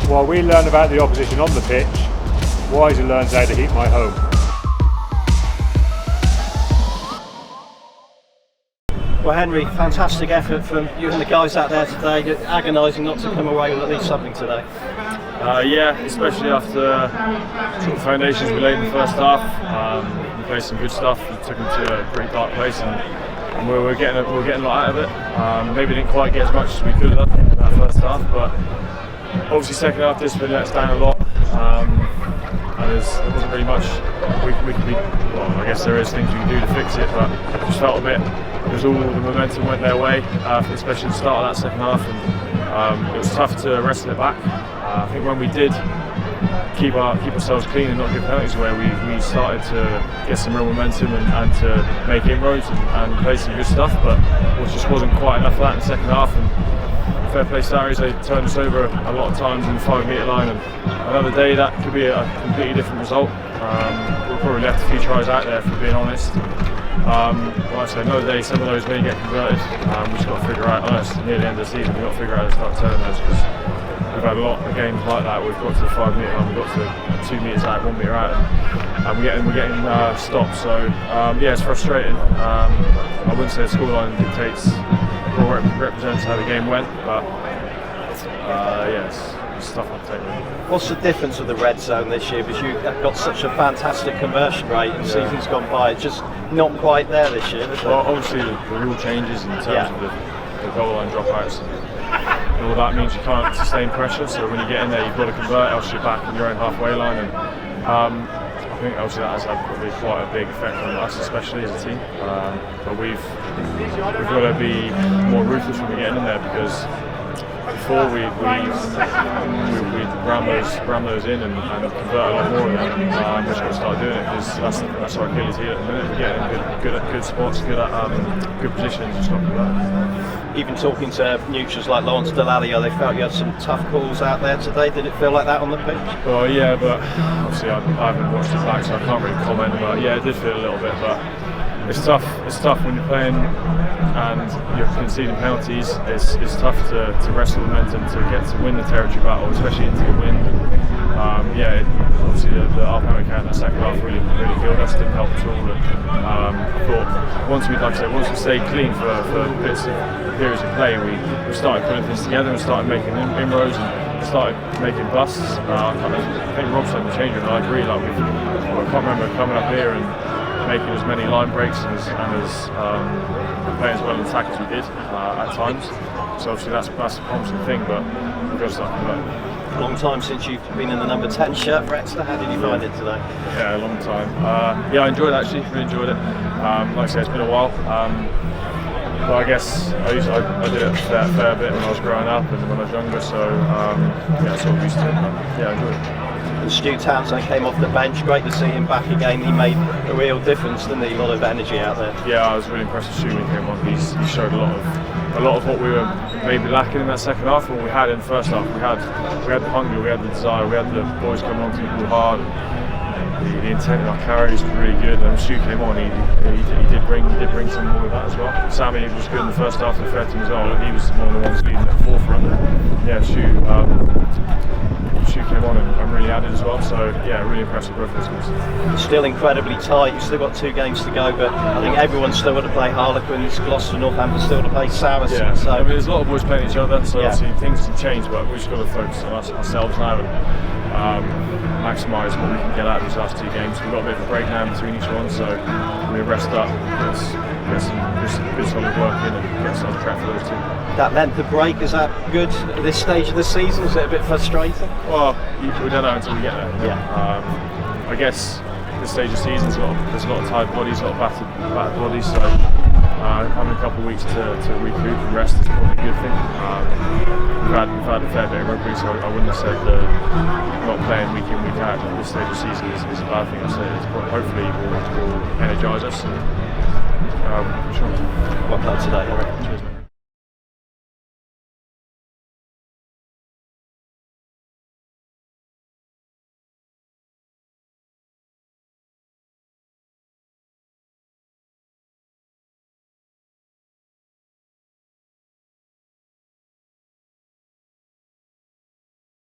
While we learn about the opposition on the pitch, Wiser learns how to heat my home. Well, Henry, fantastic effort from you and the guys out there today. Agonising not to come away with at least something today. Yeah, especially after sort of foundations we laid in the first half. We played some good stuff. We took them to a pretty dark place, and we were getting a lot out of it. Maybe didn't quite get as much as we could have done in that first half, but obviously second half discipline let us down a lot. And there wasn't really much we could be. Well, I guess there is things we can do to fix it, but it just felt a bit. Because all the momentum went their way, especially at the start of that second half, and it was tough to wrestle it back. I think when we did keep ourselves clean and not give penalties away, we started to get some real momentum and to make inroads and play some good stuff, but it just wasn't quite enough of that in the second half. And fair play Saracens, they turned us over a lot of times in the 5 metre line, and another day that could be a completely different result. We'll probably left a few tries out there, if we're being honest. Like I said, another day some of those may get converted. We just got to figure out, I know it's near the end of the season, we've got to figure out how to start turning those, because we've had a lot of games like that. We've got to the 5 metre line, we've got to 2 metres out, 1 metre out, and we're getting stopped. So yeah, it's frustrating. I wouldn't say the scoreline dictates or represents how the game went, but yeah, it's tough to take. What's the difference with the red zone this year? Because you've got such a fantastic conversion rate, and seasons gone by, it's just not quite there this year, is it? Well, obviously the rule changes in terms of the goal line dropouts. And all that means you can't sustain pressure, so when you get in there you've got to convert, else you're back on your own halfway line. And I think obviously that has had probably quite a big effect on us, especially as a team. But we've got to be more ruthless when we get in there, because before we ram those in and convert a lot more of them. We're just going to start doing it, because that's our Achilles heel at the minute. We're getting good at good spots, good positions, just not convert. Even talking to neutrals like Lawrence Delalio, they felt you had some tough calls out there today. Did it feel like that on the pitch? Well, yeah, but obviously I haven't watched it back, so I can't really comment. But yeah, it did feel a little bit, but it's tough. It's tough when you're playing and you're conceding penalties. It's tough to wrestle momentum to get to win the territory battle, especially into the wind. Yeah, obviously the our penalty count in that second half really killed us. Didn't help at all. And, I thought once we stayed clean for bits of periods of play, we started putting things together and started making inroads and started making busts. I think Rob said in the change room, and I agree. Like I can't remember coming up here and making as many line breaks and as playing as well in attack as we did at times. So obviously that's a promising thing, but we've got to start converting. Long time since you've been in the number 10 shirt for Exeter. How did you find it today? Yeah, a long time. Yeah, I enjoyed it actually. Really enjoyed it. Like I said, it's been a while. But I guess I did it a fair bit when I was growing up and when I was younger. So yeah, sort of used to it. Yeah, I enjoyed it. And Stu Townsend came off the bench. Great to see him back again. He made a real difference, didn't he? A lot of energy out there. Yeah, I was really impressed with Stu when he came on. He showed a lot of what we were maybe lacking in that second half, what we had in the first half. We had the hunger, we had the desire, we had the boys coming on to the ball hard. The intent of our carries was really good. And when Stu came on, he did bring some more of that as well. Sammy was good in the first half, and fair to him as well. He was one of the ones leading at the forefront. Yeah, Stu came on and really added as well. So yeah, really impressive both of us. Still incredibly tight. You've still got 2 games to go, but I think everyone's still got to play Harlequins, Gloucester, Northampton still to play Saracens. Yeah. So I mean, there's a lot of boys playing each other, so obviously things can change, but we've just got to focus on ourselves now and maximise what we can get out of these last 2 games. We've got a bit of a break now between each one, so we rest up, get some good solid work in and get us on track for those 2. That length of break, is that good at this stage of the season? Is it a bit frustrating? Well, we don't know until we get there. Yeah. I guess this stage of the season, there's a lot of tired bodies, a lot of battered bodies, so having a couple of weeks to recoup and rest is probably a good thing. We've had a fair bit of rugby, so I wouldn't have said not playing week in, week out at this stage of the season is a bad thing. I'd say hopefully will energise us. And, sure. Well played today, Eric. Cheers.